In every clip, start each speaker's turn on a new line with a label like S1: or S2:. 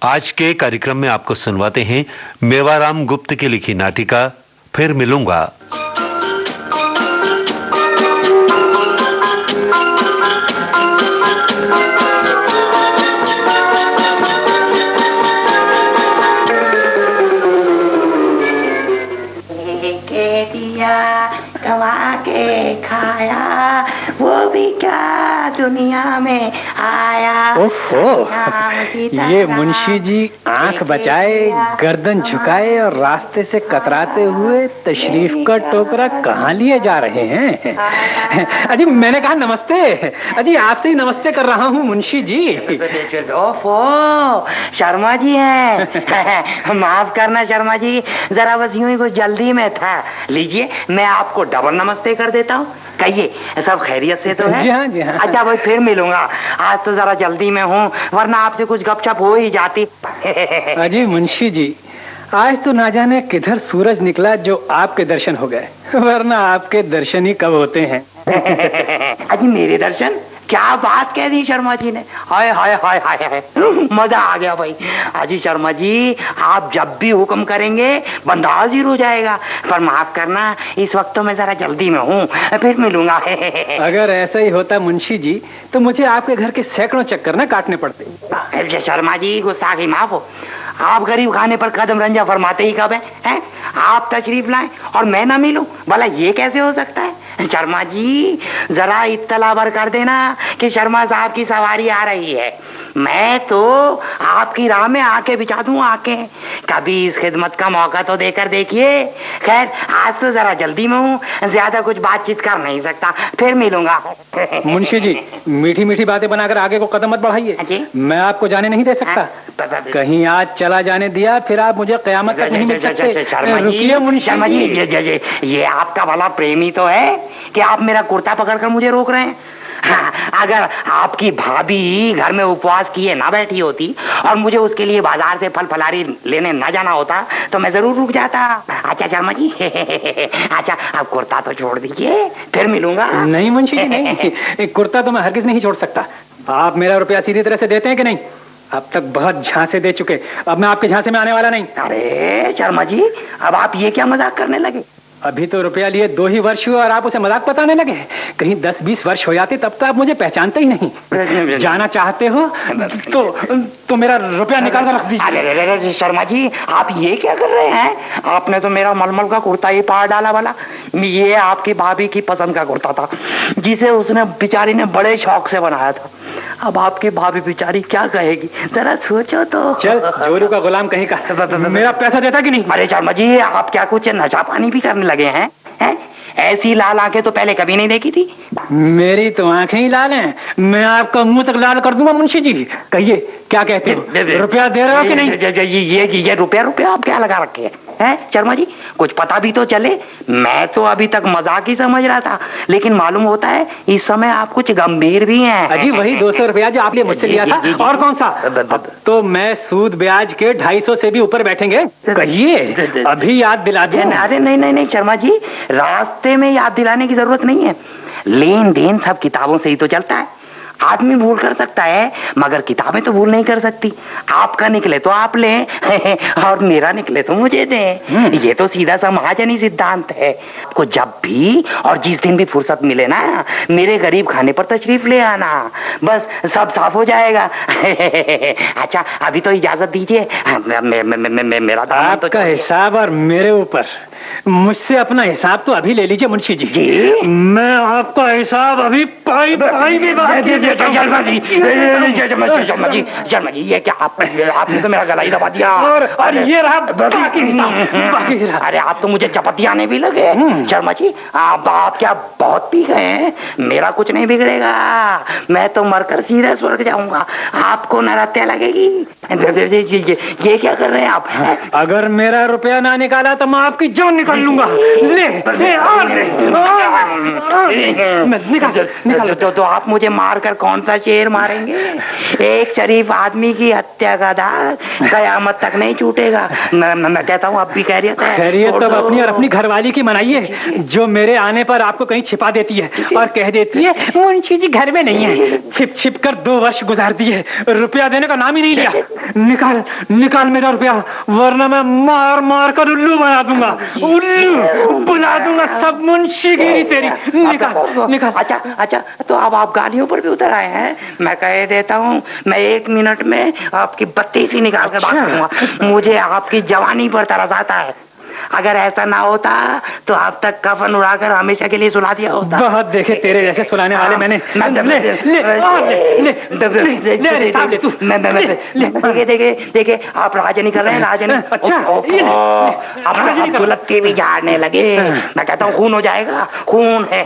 S1: आज के कार्यक्रम में आपको सुनवाते हैं मेवाराम गुप्त की लिखी नाटिका फिर मिलूंगा।
S2: कमा के खाया वो भी क्या दुनिया में आया।
S3: ओहो, ये मुंशी जी आंख बचाए, गर्दन झुकाए और रास्ते से कतराते हुए तशरीफ का टोकरा कहाँ लिए जा रहे हैं? अजी मैंने कहा नमस्ते। अजी आपसे ही नमस्ते कर रहा हूँ मुंशी जी।
S2: ओफो, शर्मा जी हैं। माफ करना शर्मा जी, जरा बस यूं ही कुछ जल्दी में था। लीजिए मैं आपको डबल नमस्ते कर देता हूँ। कहिए सब खैरियत से तो है?
S3: जी हाँ, जी हाँ।
S2: अच्छा भाई फिर मिलूंगा, आज तो जरा जल्दी में हूँ, वरना आपसे कुछ गपशप हो ही जाती।
S3: अजी मुंशी जी, आज तो ना जाने किधर सूरज निकला जो आपके दर्शन हो गए, वरना आपके दर्शन ही कब होते हैं।
S2: अजी मेरे दर्शन? क्या बात कह दी शर्मा जी ने। हाय हाय हाय हाय हाय, मजा आ गया भाई। अजी शर्मा जी, आप जब भी हुक्म करेंगे बंदा हाजिर हो जाएगा, पर माफ करना इस वक्त तो मैं जरा जल्दी में हूँ, फिर मिलूंगा।
S3: अगर ऐसा ही होता मुंशी जी तो मुझे आपके घर के सैकड़ों चक्कर न काटने पड़ते।
S2: शर्मा जी गुस्ताखी माफ हो, आप गरीब खाने पर कदम रंजा फरमाते ही कब है? आप तशरीफ लाएं और मैं ना मिलूं, भला ये कैसे हो सकता है? शर्मा जी जरा इत्तला बर कर देना कि शर्मा साहब की सवारी आ रही है। मैं तो आपकी राह में आके बिछा दूं आके, कभी इस खिदमत का मौका तो देकर देखिए। खैर आज तो जरा जल्दी में हूँ, ज्यादा कुछ बातचीत कर नहीं सकता, फिर मिलूंगा।
S3: मुंशी जी मीठी मीठी बातें बनाकर आगे को कदम मत बढ़ाइए, मैं आपको जाने नहीं दे सकता। कहीं आज चला जाने दिया फिर आप मुझे कयामत तक नहीं मिल सकते। रुकिए मुंशी जी,
S2: ये आपका भला प्रेमी तो है कि आप मेरा कुर्ता पकड़कर मुझे रोक रहे हैं? हाँ, अगर आपकी भाभी घर में उपवास किए ना बैठी होती और मुझे उसके लिए बाजार से फल फलारी लेने ना जाना होता तो मैं जरूर रुक जाता। अच्छा शर्मा जी, अच्छा आप कुर्ता तो छोड़ दीजिए, फिर मिलूंगा।
S3: नहीं मुंशी जी नहीं, कुर्ता तो मैं हरगिज नहीं छोड़ सकता। आप मेरा रुपया सीधी तरह से देते हैं कि नहीं? अब तक बहुत झांसे दे चुके, अब मैं आपके झांसे में आने वाला नहीं।
S2: अरे शर्मा जी, अब आप ये क्या मजाक करने लगे?
S3: अभी तो रुपया लिए 2 ही वर्ष हुए और आप उसे मजाक बताने लगे। कहीं 10-20 वर्ष हो जाते तब तो आप मुझे पहचानते ही नहीं। जाना चाहते हो तो मेरा रुपया निकाल कर रख दीजिए।
S2: अरे शर्मा जी, आप ये क्या कर रहे हैं? आपने तो मेरा मलमल का कुर्ता ही पार डाला वाला। ये आपकी भाभी की पसंद का कुर्ता था, जिसे उसने बेचारी ने बड़े शौक से बनाया था। अब आपकी भाभी बेचारी क्या कहेगी, जरा सोचो तो।
S3: चल जोरू का गुलाम कहीं का, मेरा पैसा देता कि नहीं?
S2: अरे शर्मा जी, आप क्या कुछ नशा पानी भी करने लगे हैं? ऐसी लाल आंखें तो पहले कभी नहीं देखी थी।
S3: मेरी तो आंखें ही लाल हैं, मैं आपका मुंह तक लाल कर दूंगा मुंशी जी। कहिए क्या कहते हैं, रुपया दे रहे हो कि नहीं?
S2: ये रुपया आप क्या लगा रखे हैं शर्मा जी? कुछ पता भी तो चले। मैं तो अभी तक मजाक ही समझ रहा था, लेकिन मालूम होता है इस समय आप कुछ गंभीर भी हैं।
S3: अजी वही 200 रुपया जो आपने मुझसे लिया था, और कौन सा? तो मैं सूद ब्याज के 250 से भी ऊपर बैठेंगे। कहिए अभी याद दिला दे।
S2: अरे नहीं शर्मा जी, रास्ते में याद दिलाने की जरूरत नहीं है। लेन देन सब किताबों से ही तो चलता है। आदमी भूल कर सकता है मगर किताबें तो भूल नहीं कर सकती। आपका निकले तो आप लें और मेरा निकले तो मुझे दें। ये तो सीधा सा महाजनी सिद्धांत है। आपको जब भी और जिस दिन भी फुर्सत मिले ना, मेरे गरीब खाने पर तशरीफ ले आना, बस सब साफ हो जाएगा। अच्छा अभी तो इजाजत दीजिए, मेरा
S3: आपका हिसाब और मेरे ऊपर, मुझसे अपना हिसाब तो अभी ले लीजिए मुंशी जी। मैं आपका हिसाब अभी पाई भी
S2: शर्मा जी, ये क्या आपने तो मेरा गला ही दबा दिया।
S3: और ये रहा बाकी।
S2: अरे आप तो मुझे चपतियाने भी लगे शर्मा जी। आप क्या बहुत पी गए हैं? मेरा कुछ नहीं बिगड़ेगा, मैं तो मरकर सीधा स्वर्ग जाऊंगा, आपको नरहत्या लगेगी। ये क्या कर रहे हैं आप?
S3: अगर मेरा रुपया ना निकाला तो मैं आपकी जान निकाल निकाल लूंगा। ले और निकाल।
S2: तो आप मुझे मारकर कौन सा शेर मारेंगे? एक शरीफ आदमी की हत्या का दाग कयामत तक नहीं छूटेगा। मैं कहता हूँ, अब भी खैरियत है?
S3: खैरियत तो अपनी और अपनी घरवाली की मनाइए, जो मेरे आने पर आपको कहीं छिपा देती है और कह देती है मुंशी जी घर में नहीं है। छिप छिप कर 2 वर्ष गुजार दिए, रुपया देने का नाम ही नहीं लिया। निकाल निकाल मेरा रुपया, वरना मैं मार मार कर उल्लू बना दूंगा, उल्लू बुला दूंगा सब मुंशीगिरी तेरी। निकाल निकाल।
S2: अच्छा, तो अब आप गालियों पर भी उतर आए हैं? मैं कह देता हूँ, मैं 1 मिनट में आपकी बत्ती सी निकाल कर बात करूंगा। मुझे आपकी जवानी पर तरस आता है। अगर ऐसा ना होता तो अब तक कफन उड़ाकर हमेशा के लिए सुला दिया होता।
S3: बहुत देखे तेरे जैसे सुलाने वाले मैंने।
S2: देखे आप राजनी कर रहे हैं, राजनी।
S3: अच्छा,
S2: अब दुलत्ती भी झाड़ने लगे। मैं कहता हूँ खून हो जाएगा, खून है।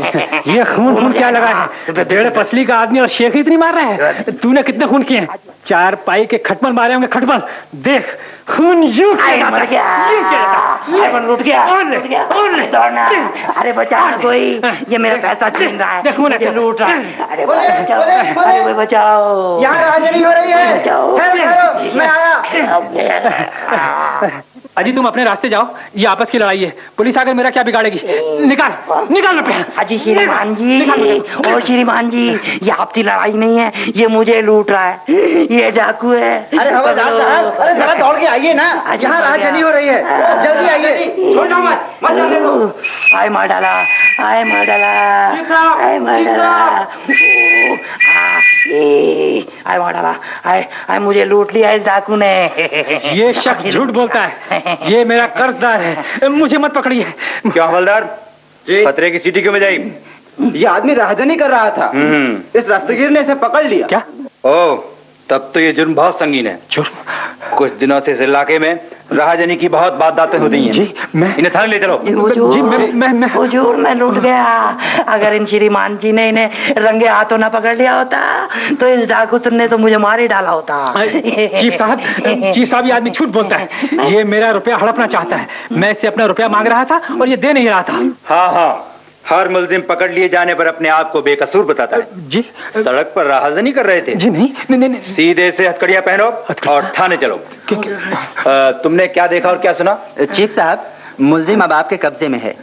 S3: ये खून क्या लगा है? 1.5 पसली का आदमी और शेख इतनी मार रहा है। तूने कितने खून किए? 4 पाई के खटमल मारे होंगे, खटमल। देख खून यूं
S2: मर गया, लुट गया। दौड़ना, अरे बचा कोई, ये मेरा पैसा छीन रहा है, मुझे लूट रहा है। अरे बचाओ,
S4: यहाँ राजनी हो रही है।
S2: बचाओ,
S4: मैं आया।
S3: अजी तुम अपने रास्ते जाओ, ये आपस की लड़ाई है, पुलिस आकर मेरा क्या बिगाड़ेगी। निकाल निकाल रुपया।
S2: अजी श्रीमान जी, और श्रीमान जी, ये आपकी लड़ाई नहीं है, ये मुझे लूट रहा है, ये डाकू है।
S4: अरे हवलदार साहब, अरे जरा दौड़ के आइए ना, यहाँ राजनी हो रही है, जल्दी आइए। छोड़ो मत जाने दो।
S2: आए मार डाला, आए मार डाला, आए मार डाला, आए मार डाला, आए मुझे लूट लिया इस डाकू ने।
S3: ये शख्स झूठ बोलता है, ये मेरा कर्जदार है, मुझे मत पकड़िए।
S5: क्यों हवलदार, खतरे की सीटी क्यों बजाई?
S4: ये आदमी राजनी कर रहा था, इस रास्तेगीर ने इसे पकड़ लिया।
S3: क्या?
S5: ओ, तब तो ये जुर्म बहुत संगीन है।
S3: जुर्म?
S5: कुछ दिनों से इस इलाके में राहजनी की बहुत बातें हो रही हैं।
S3: जी, मैं
S5: इन्हें थाने ले चलो।
S3: जी, मैं
S2: हुजूर, मैं लूट गया। अगर इन श्रीमान जी ने इन्हें रंगे हाथों ना पकड़ लिया होता तो इस डाकू ने तो मुझे मार ही डाला होता।
S3: चीफ साहब, ये आदमी झूठ बोलता है, ये मेरा रुपया हड़पना चाहता है। मैं इससे अपना रुपया मांग रहा था और ये दे नहीं रहा था।
S5: हाँ, हर मुल्जिम पकड़ लिए जाने पर अपने आप को बेकसूर बताता है।
S3: जी,
S5: सड़क पर राहजनी कर रहे थे?
S3: जी नहीं।
S5: सीधे से हथकड़ियां पहनो और थाने चलो। तुमने क्या देखा और क्या सुना?
S4: चीफ साहब, मुल्जिम अब आपके कब्जे में है,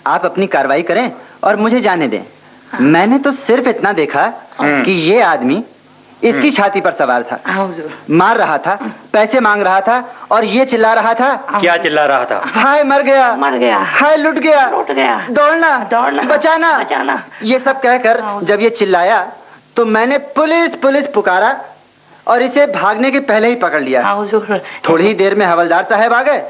S4: आप अपनी कार्रवाई करें और मुझे जाने दें। मैंने तो सिर्फ इतना देखा कि ये आदमी इसकी छाती पर सवार था, मार रहा था, पैसे मांग रहा था और ये चिल्ला रहा था।
S5: क्या चिल्ला रहा था?
S4: हाय मर गया,
S2: मर गया,
S4: हाय लुट गया, दौड़ना, बचाना। ये सब कहकर जब ये चिल्लाया तो मैंने पुलिस पुकारा और इसे भागने के पहले ही पकड़ लिया। थोड़ी ही देर में हवलदार साहब आ गए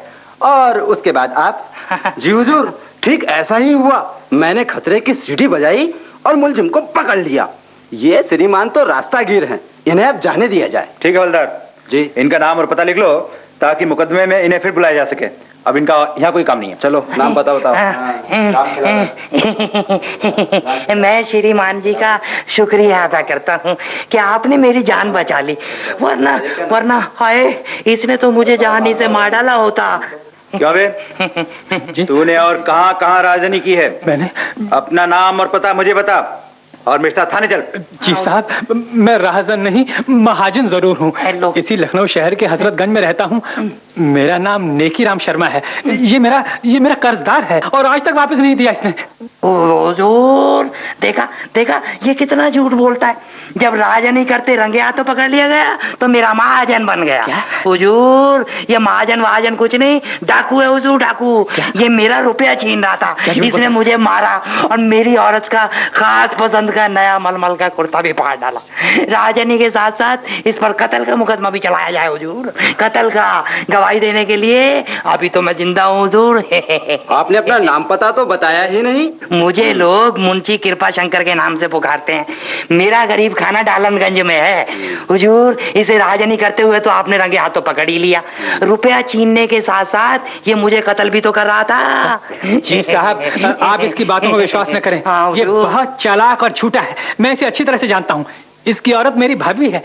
S4: और उसके बाद आप।
S6: जी हुजूर, ठीक ऐसा ही हुआ। मैंने खतरे की सीटी बजाई और मुलजिम को पकड़ लिया। ये श्रीमान तो रास्तागीर हैं, इन्हें अब जाने दिया जाए।
S5: ठीक है हवलदार जी, इनका नाम और पता लिख लो ताकि मुकदमे में इन्हें फिर बुलाया जा सके। अब इनका यहाँ कोई काम नहीं है। चलो नाम बताओ।
S2: मैं श्रीमान जी का शुक्रिया अदा करता हूँ कि आपने मेरी जान बचा ली, वरना हाय इसने तो मुझे जान से मार डाला होता।
S5: क्यों बे, तूने और कहाँ राजनी की है?
S3: मैंने
S5: अपना नाम और पता मुझे बता और मेरे साथ थाने चल।
S3: चीफ साहब, मैं राहजन नहीं महाजन जरूर हूँ, इसी लखनऊ शहर के हजरतगंज में रहता हूँ। मेरा नाम नेकीराम शर्मा है। ये मेरा कर्जदार है और आज तक वापस नहीं दिया इसने।
S2: हुजूर, देखा ये कितना झूठ बोलता है। जब राजनी करते रंगे हाथों पकड़ लिया गया तो मेरा महाजन बन गया। हुजूर, ये महाजन कुछ नहीं, डाकू है हुजूर, डाकू। ये मेरा रुपया छीन रहा था, इसने मुझे मारा और मेरी औरत का खास पसंद का नया मलमल का कुर्ता भी फाड़ डाला। राजनी के साथ साथ इस पर कत्ल का मुकदमा भी चलाया जाए हुजूर, कत्ल का गवाही देने के लिए। अभी तो मैं जिंदा हूँ हुजूर।
S6: आपने अपना नाम पता तो बताया ही नहीं।
S2: मुझे लोग मुंशी कृपा शंकर के नाम से पुकारते हैं। मेरा गरीब खाना डालनगंज में है हुजूर। इसे राजनी करते हुए तो आपने रंगे हाथों पकड़ ही लिया। रुपया छीनने के साथ साथ ये मुझे कत्ल भी तो कर रहा था।
S3: चीफ साहब, आप इसकी बातों को विश्वास न करें, ये बहुत चालाक और झूठा है। मैं इसे अच्छी तरह से जानता हूँ। इसकी औरत मेरी भाभी है।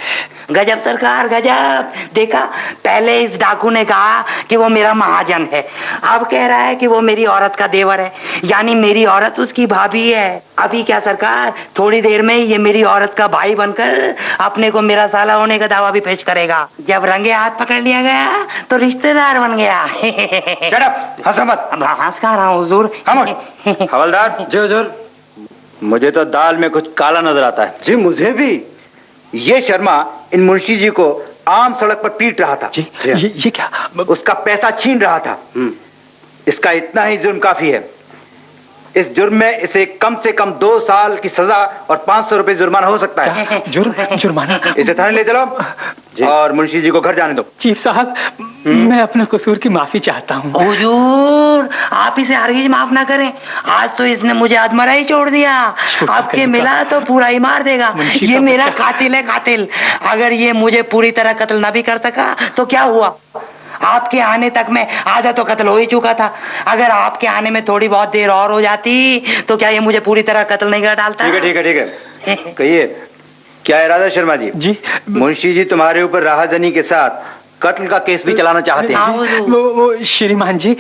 S2: गजब सरकार गजब। देखा, पहले इस डाकू ने कहा कि वो मेरा महाजन है, अब कह रहा है कि वो मेरी औरत का देवर है, यानी मेरी औरत उसकी भाभी है। अभी क्या सरकार, थोड़ी देर में ये मेरी औरत का भाई बनकर अपने को मेरा साला होने का दावा भी पेश करेगा। जब रंगे हाथ पकड़ लिया गया तो रिश्तेदार बन गया।
S5: शट अप, हंसो मत।
S2: अब हंस कहाँ रहा हूँ हुजूर।
S5: हवलदार
S6: जी हुजूर।
S5: मुझे तो दाल में कुछ काला नजर आता है।
S6: जी मुझे भी।
S5: ये शर्मा इन मुंशी जी को आम सड़क पर पीट रहा था।
S3: जी, ये क्या?
S5: उसका पैसा छीन रहा था। इसका इतना ही जुर्म काफी है। इस जुर्म में इसे कम से कम 2 साल की सजा और 500 रुपए जुर्माना हो सकता है।
S3: जुर्माना?
S5: इसे थाने ले चलो और मुंशी जी को घर जाने दो।
S3: चीफ साहब, मैं अपने कसूर की माफी चाहता हूँ।
S2: हुजूर, आप इसे हरगिज माफ ना करें। आज तो इसने मुझे अधमरा ही छोड़ दिया, आपके मिला तो पूरा ही मार देगा। ये मेरा कातिल है, कातिल। अगर ये मुझे पूरी तरह कत्ल ना भी कर सका तो क्या हुआ, आपके आने तक में आधा तो कत्ल हो ही चुका था। अगर आपके आने में थोड़ी बहुत देर और हो जाती तो क्या ये मुझे पूरी तरह कत्ल नहीं कर डालता?
S5: ठीक है ठीक है ठीक है, कहिए क्या इरादा शर्मा जी?
S3: जी,
S5: मुंशी जी तुम्हारे ऊपर राहजनी के साथ कत्ल का केस भी चलाना चाहते हैं।
S3: वो श्रीमान जी,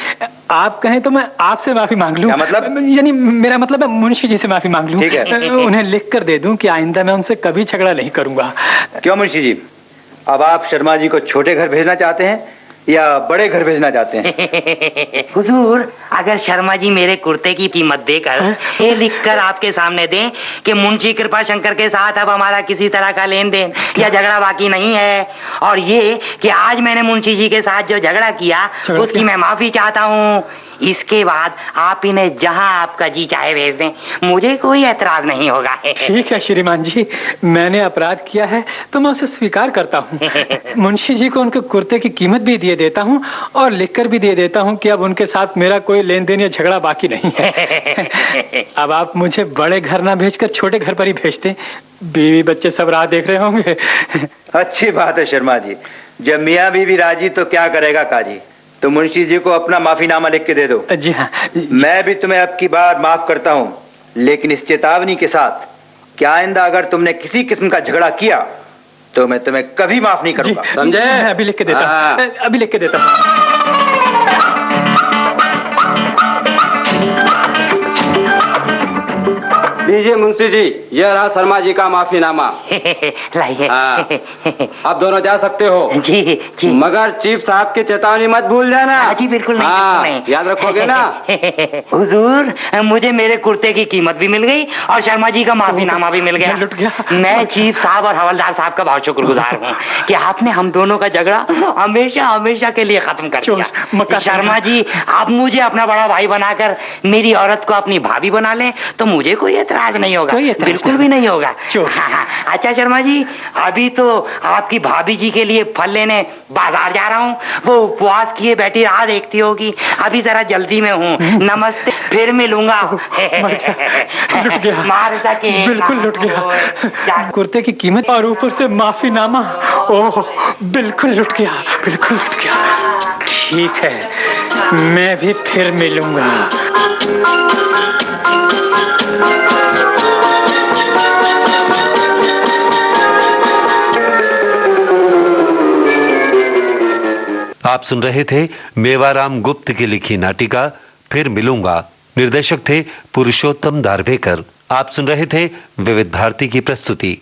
S3: आप कहें तो मैं आपसे माफी मांग लूं।
S5: क्या मतलब?
S3: यानी मेरा मतलब है मुंशी जी से माफी मांग लूं।
S5: ठीक है।
S3: उन्हें लिख कर दे दूं कि आइंदा मैं उनसे कभी झगड़ा नहीं करूंगा।
S5: क्यों मुंशी जी, अब आप शर्मा जी को छोटे घर भेजना चाहते हैं या बड़े घर भेजना चाहते हैं?
S2: हुजूर, अगर शर्मा जी मेरे कुर्ते की कीमत देकर ये लिखकर आपके सामने दें कि मुंशी कृपा शंकर के साथ अब हमारा किसी तरह का लेन देन या झगड़ा बाकी नहीं है, और ये कि आज मैंने मुंशी जी के साथ जो झगड़ा किया उसकी मैं माफी चाहता हूँ, इसके बाद आप इन्हें जहां आपका जी चाहे भेज दें, मुझे कोई ऐतराज नहीं होगा।
S3: ठीक है श्रीमान जी, मैंने अपराध किया है तो मैं उसे स्वीकार करता हूँ। मुंशी जी को उनके कुर्ते की कीमत भी दे देता हूँ और लिखकर भी दे देता हूँ कि अब उनके साथ मेरा कोई लेन देन या झगड़ा बाकी नहीं है। अब आप मुझे बड़े घर ना भेजकर छोटे घर पर ही भेज दें, बीवी बच्चे सब राह देख रहे होंगे।
S5: अच्छी बात है शर्मा जी, जब मियाँ बीवी राजी तो क्या करेगा काजी। तो मुंशी जी को अपना माफीनामा लिख के दे दो।
S3: जी हाँ।
S5: मैं भी तुम्हें अब की बार माफ करता हूँ, लेकिन इस चेतावनी के साथ कि आइंदा अगर तुमने किसी किस्म का झगड़ा किया तो मैं तुम्हें कभी माफ नहीं करूंगा, समझे?
S3: मैं अभी लिख के देता हूँ, अभी लिख के देता हूँ।
S6: लीजिए मुंशी जी, यह रहा शर्मा जी का माफीनामा।
S2: लाइए।
S6: आप दोनों जा सकते हो।
S2: जी जी,
S6: मगर चीफ साहब की चेतावनी मत भूल जाना।
S2: जी बिल्कुल नहीं, बिल्कुल नहीं।
S6: याद रखोगे ना?
S2: हुजूर, मुझे मेरे कुर्ते की कीमत भी मिल गई और शर्मा जी का माफीनामा भी मिल गया।
S3: लुट गया।
S2: मैं चीफ साहब और हवलदार साहब का बहुत शुक्रगुजार हूँ कि आपने हम दोनों का झगड़ा हमेशा हमेशा के लिए खत्म कर दिया। शर्मा जी, आप मुझे अपना बड़ा भाई बनाकर मेरी औरत को अपनी भाभी बना लें तो मुझे कोई ऐतराज नहीं होगा, बिल्कुल भी नहीं होगा। हाँ। अच्छा शर्मा जी, अभी तो आपकी भाभी जी के लिए फल लेने बाजार जा रहा हूँ, वो उपवास किए बैठी राह देखती होगी। अभी जरा जल्दी में हूँ, नमस्ते, फिर मिलूंगा।
S3: लुट गया,
S2: मार सके,
S3: बिल्कुल लुट गया। कुर्ते की कीमत और ऊपर से माफीनामा, ओह बिल्कुल लुट गया, बिल्कुल लुट गया। ठीक है, मैं भी फिर मिलूंगा।
S1: आप सुन रहे थे मेवाराम गुप्त की लिखी नाटिका फिर मिलूंगा। निर्देशक थे पुरुषोत्तम दारवेकर। आप सुन रहे थे विविध भारती की प्रस्तुति।